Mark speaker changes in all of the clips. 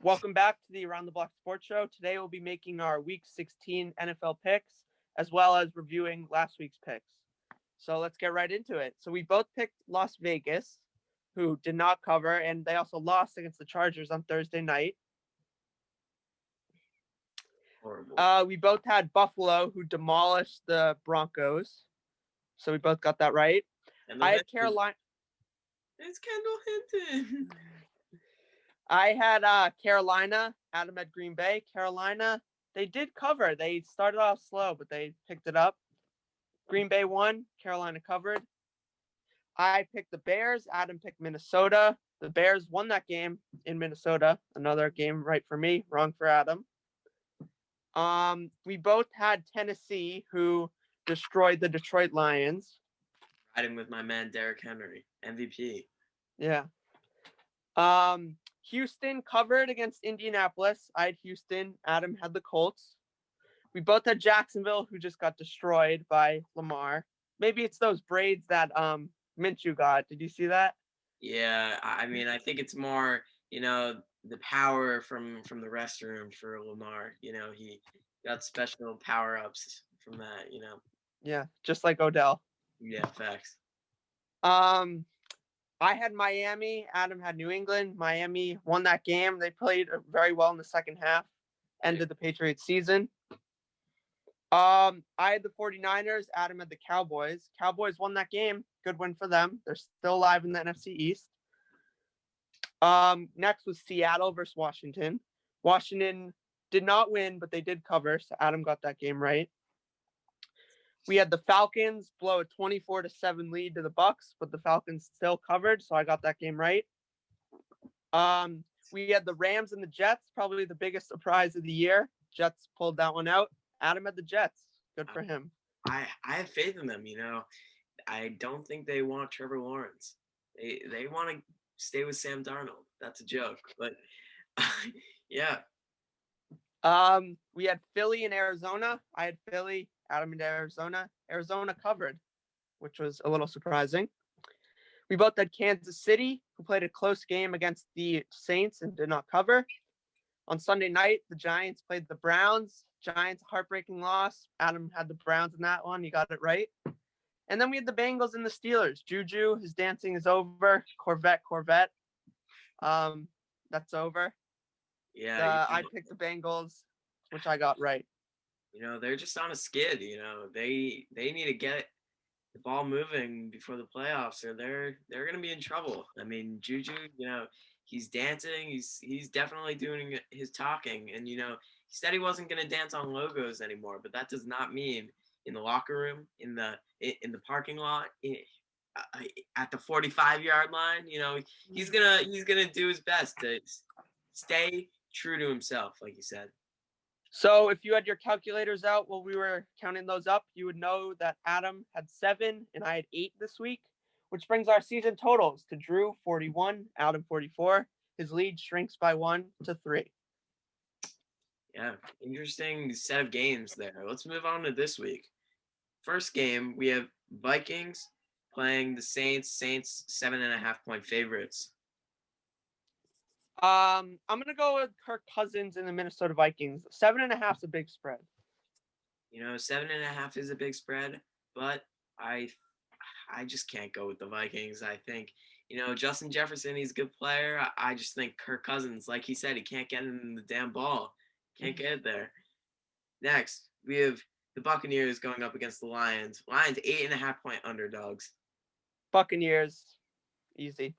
Speaker 1: Welcome back to the Around the Block Sports Show. Today we'll be making our Week 16 NFL picks, as well as reviewing last week's picks. So let's get right into it. So we both picked Las Vegas, who did not cover, and they also lost against the Chargers on Thursday night.
Speaker 2: Horrible.
Speaker 1: We both had Buffalo, who demolished the Broncos. So we both got that right. I had Carolina.
Speaker 2: It's Kendall Hinton.
Speaker 1: I had Carolina. Adam had Green Bay. Carolina, they did cover. They started off slow, but they picked it up. Green Bay won. Carolina covered. I picked the Bears. Adam picked Minnesota. The Bears won that game in Minnesota. Another game right for me, wrong for Adam. We both had Tennessee, who destroyed the Detroit Lions.
Speaker 2: Riding with my man Derrick Henry, MVP.
Speaker 1: Yeah. Houston covered against Indianapolis. I had Houston. Adam had the Colts. We both had Jacksonville, who just got destroyed by Lamar. Maybe it's those braids that Minshew got. Did you see that?
Speaker 2: Yeah, I mean, I think it's more, the power from the restroom for Lamar. He got special power ups from that.
Speaker 1: Yeah, just like Odell.
Speaker 2: Yeah, facts.
Speaker 1: I had Miami. Adam had New England. Miami won that game. They played very well in the second half. Ended the Patriots season. I had the 49ers. Adam had the Cowboys. Cowboys won that game. Good win for them. They're still alive in the NFC East. Next was Seattle versus Washington. Washington did not win, but they did cover, so Adam got that game right. We had the Falcons blow a 24-7 lead to the Bucks, but the Falcons still covered, so I got that game right. We had the Rams and the Jets, probably the biggest surprise of the year. Jets pulled that one out. Adam had the Jets. Good for him.
Speaker 2: I have faith in them. I don't think they want Trevor Lawrence. They want to stay with Sam Darnold. That's a joke, but yeah.
Speaker 1: We had Philly and Arizona. I had Philly. Adam and Arizona. Arizona covered, which was a little surprising. We both had Kansas City, who played a close game against the Saints and did not cover. On Sunday night, the Giants played the Browns. Giants, heartbreaking loss. Adam had the Browns in that one. You got it right. And then we had the Bengals and the Steelers. Juju, his dancing is over. Corvette. That's over.
Speaker 2: Yeah.
Speaker 1: I picked the Bengals, which I got right.
Speaker 2: They're just on a skid. They need to get the ball moving before the playoffs, or they're gonna be in trouble. I mean, Juju, he's dancing. He's definitely doing his talking, and he said he wasn't gonna dance on logos anymore. But that does not mean in the locker room, in the parking lot, at the 45-yard line. He's gonna do his best to stay true to himself, like you said.
Speaker 1: So if you had your calculators out while we were counting those up, you would know that Adam had 7 and I had 8 this week, which brings our season totals to Drew 41, Adam 44. His lead shrinks by 1 to 3.
Speaker 2: Yeah, interesting set of games there. Let's move on to this week. First game, we have Vikings playing the Saints. Saints 7.5-point favorites.
Speaker 1: I'm gonna go with Kirk Cousins and the Minnesota Vikings. 7.5 is a big spread.
Speaker 2: 7.5 is a big spread, but I just can't go with the Vikings. I think Justin Jefferson, he's a good player. I just think Kirk Cousins, like he said, he can't get in the damn ball. Can't get it there. Next, we have the Buccaneers going up against the Lions. Lions 8.5-point underdogs.
Speaker 1: Buccaneers, easy.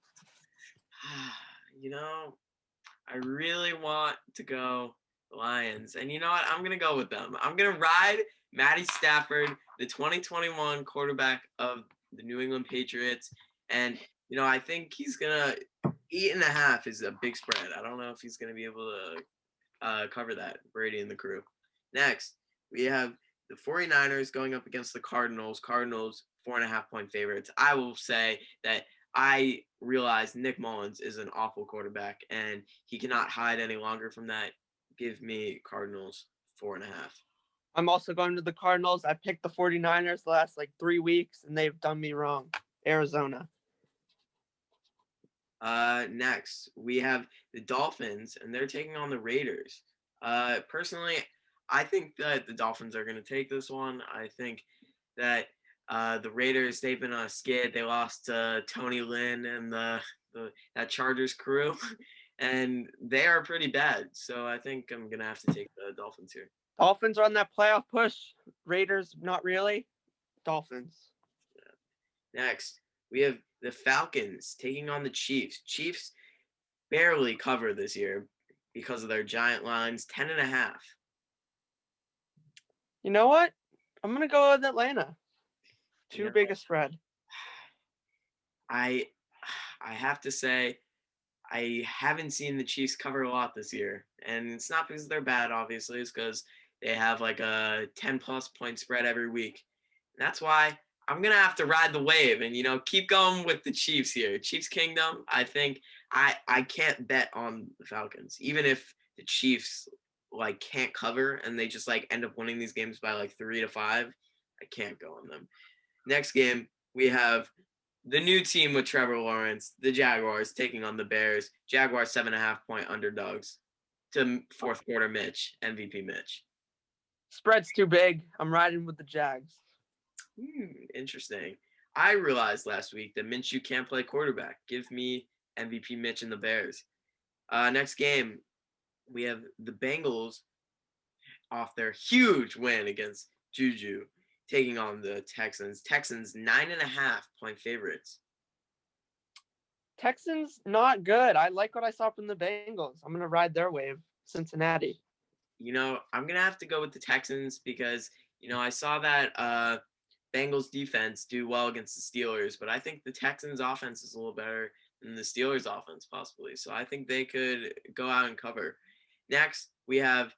Speaker 2: I really want to go Lions. And you know what? I'm going to go with them. I'm going to ride Matty Stafford, the 2021 quarterback of the New England Patriots. And, I think he's going to 8.5 is a big spread. I don't know if he's going to be able to cover that, Brady and the crew. Next, we have the 49ers going up against the Cardinals. Cardinals, 4.5-point favorites. I will say that I realize Nick Mullins is an awful quarterback, and he cannot hide any longer from that. Give me Cardinals 4.5.
Speaker 1: I'm also going to the Cardinals. I picked the 49ers the last 3 weeks, and they've done me wrong. Arizona.
Speaker 2: Next, we have the Dolphins, and they're taking on the Raiders. Personally, I think that the Dolphins are going to take this one. I think that the Raiders, they've been on a skid. They lost to Tony Lynn and that Chargers crew, and they are pretty bad. So I think I'm going to have to take the Dolphins here.
Speaker 1: Dolphins are on that playoff push. Raiders, not really. Dolphins.
Speaker 2: Next, we have the Falcons taking on the Chiefs. Chiefs barely cover this year because of their giant lines, 10.5.
Speaker 1: You know what? I'm going to go with Atlanta. Too
Speaker 2: You know,
Speaker 1: big a spread.
Speaker 2: I have to say I haven't seen the Chiefs cover a lot this year, and it's not because they're bad. Obviously, it's because they have like a 10+ point spread every week. And that's why I'm gonna have to ride the wave and keep going with the Chiefs here. Chiefs Kingdom. I think I can't bet on the Falcons, even if the Chiefs like can't cover and they just like end up winning these games by like 3-5. I can't go on them. Next game we have the new team with Trevor Lawrence, the Jaguars, taking on the Bears. Jaguars 7.5 point underdogs to fourth quarter Mitch, MVP Mitch.
Speaker 1: Spread's too big. I'm riding with the Jags.
Speaker 2: Interesting. I realized last week that Minshew can't play quarterback. Give me MVP Mitch and the Bears. Next game, we have the Bengals off their huge win against Juju, taking on the Texans. Texans 9.5 point favorites.
Speaker 1: Texans not good. I like what I saw from the Bengals. I'm gonna ride their wave. Cincinnati.
Speaker 2: I'm gonna have to go with the Texans because I saw that Bengals defense do well against the Steelers, but I think the Texans offense is a little better than the Steelers offense possibly. So I think they could go out and cover. Next, we have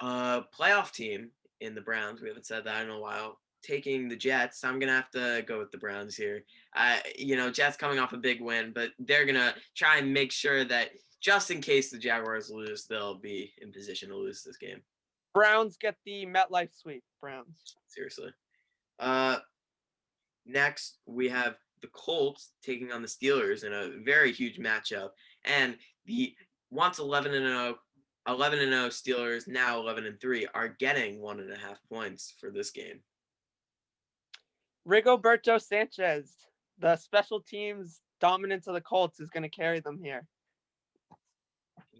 Speaker 2: a playoff team in the Browns. We haven't said that in a while. Taking the Jets. I'm gonna have to go with the Browns here. Jets coming off a big win, but they're gonna try and make sure that just in case the Jaguars lose, they'll be in position to lose this game.
Speaker 1: Browns get the MetLife sweep. Browns.
Speaker 2: Seriously. Next, we have the Colts taking on the Steelers in a very huge matchup. And the once 11-0 Steelers, now 11-3, are getting 1.5 points for this game.
Speaker 1: Rigoberto Sanchez, the special teams dominance of the Colts is going to carry them here.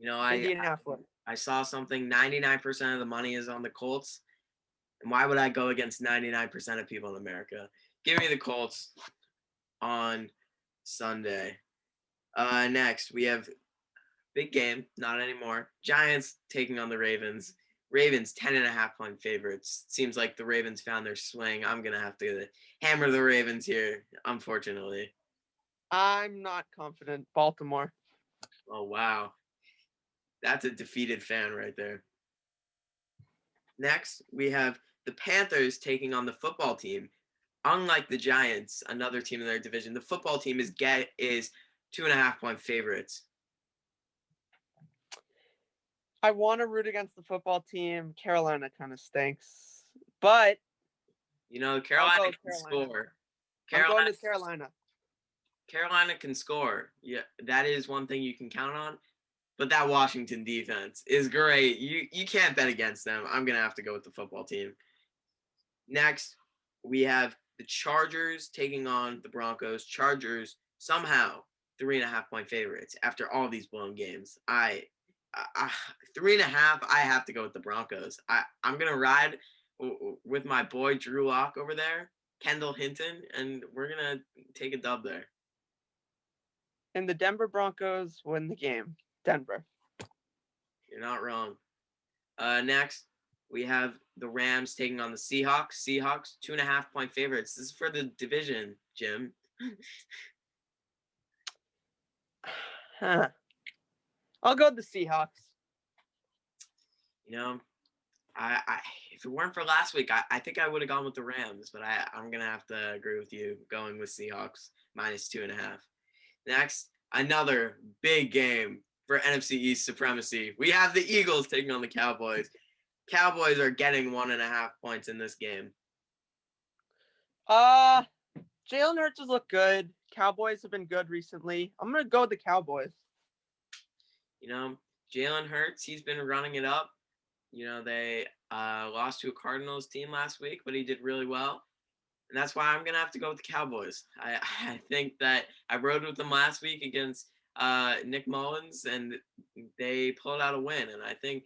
Speaker 1: Indianapolis.
Speaker 2: I saw something, 99% of the money is on the Colts. And why would I go against 99% of people in America? Give me the Colts on Sunday. Next, we have big game, not anymore. Giants taking on the Ravens. Ravens 10.5 point favorites. Seems like the Ravens found their swing. I'm gonna have to hammer the Ravens here, unfortunately.
Speaker 1: I'm not confident. Baltimore.
Speaker 2: Oh wow. That's a defeated fan right there. Next, we have the Panthers taking on the football team. Unlike the Giants, another team in their division, the football team is 2.5 point favorites.
Speaker 1: I want to root against the football team. Carolina kind of stinks, but
Speaker 2: Carolina can score.
Speaker 1: I'm going to Carolina.
Speaker 2: Carolina can score. Yeah, that is one thing you can count on. But that Washington defense is great. You can't bet against them. I'm gonna have to go with the football team. Next, we have the Chargers taking on the Broncos. Chargers somehow 3.5 point favorites after all these blown games. 3.5. I have to go with the Broncos. I'm gonna ride with my boy Drew Lock over there, Kendall Hinton, and we're gonna take a dub there.
Speaker 1: And the Denver Broncos win the game. Denver.
Speaker 2: You're not wrong. Next, we have the Rams taking on the Seahawks. Seahawks 2.5 point favorites. This is for the division, Jim.
Speaker 1: I'll go with the Seahawks.
Speaker 2: If it weren't for last week, I think I would have gone with the Rams, but I'm gonna have to agree with you, going with Seahawks -2.5. Next, another big game for NFC East supremacy. We have the Eagles taking on the Cowboys. Cowboys are getting 1.5 points in this game.
Speaker 1: Jalen Hurts has looked good. Cowboys have been good recently. I'm gonna go with the Cowboys.
Speaker 2: You know, Jalen Hurts, he's been running it up. You know, they lost to a Cardinals team last week, but he did really well. And that's why I'm going to have to go with the Cowboys. I think that I rode with them last week against Nick Mullins, and they pulled out a win. And I think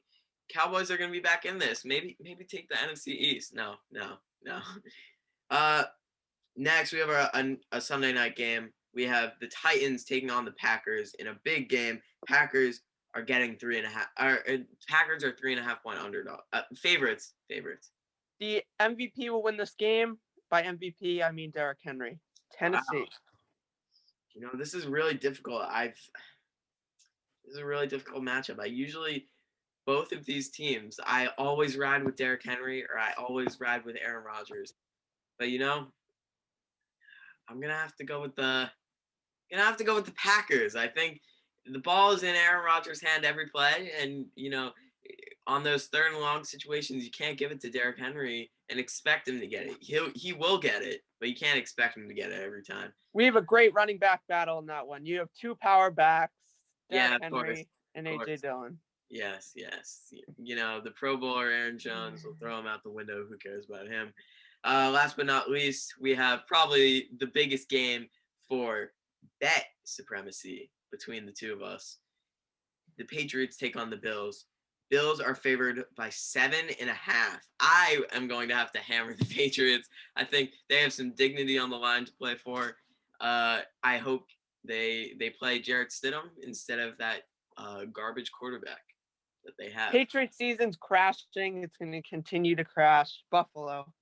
Speaker 2: Cowboys are going to be back in this. Maybe take the NFC East. No. Next, we have a Sunday night game. We have the Titans taking on the Packers in a big game. Packers are getting 3.5. Packers are 3.5 point underdog favorites.
Speaker 1: The MVP will win this game. By MVP, I mean Derrick Henry. Tennessee.
Speaker 2: Wow. You know, this is really difficult. This is a really difficult matchup. I usually both of these teams, I always ride with Derrick Henry or I always ride with Aaron Rodgers. But you know, I'm gonna have to go with the Packers. I think the ball is in Aaron Rodgers' hand every play, and you know, on those third and long situations, you can't give it to Derrick Henry and expect him to get it. He will get it, but you can't expect him to get it every time.
Speaker 1: We have a great running back battle in that one. You have two power backs, Derrick
Speaker 2: Of course,
Speaker 1: Henry and AJ Dillon.
Speaker 2: Yes. You know, the Pro Bowler Aaron Jones will throw him out the window. Who cares about him? Last but not least, we have probably the biggest game for bet supremacy between the two of us. The Patriots take on the Bills. Bills are favored by 7.5. I am going to have to hammer the Patriots. I think they have some dignity on the line to play for. I hope they play Jarrett Stidham instead of that garbage quarterback that they have.
Speaker 1: Patriots season's crashing. It's going to continue to crash. Buffalo.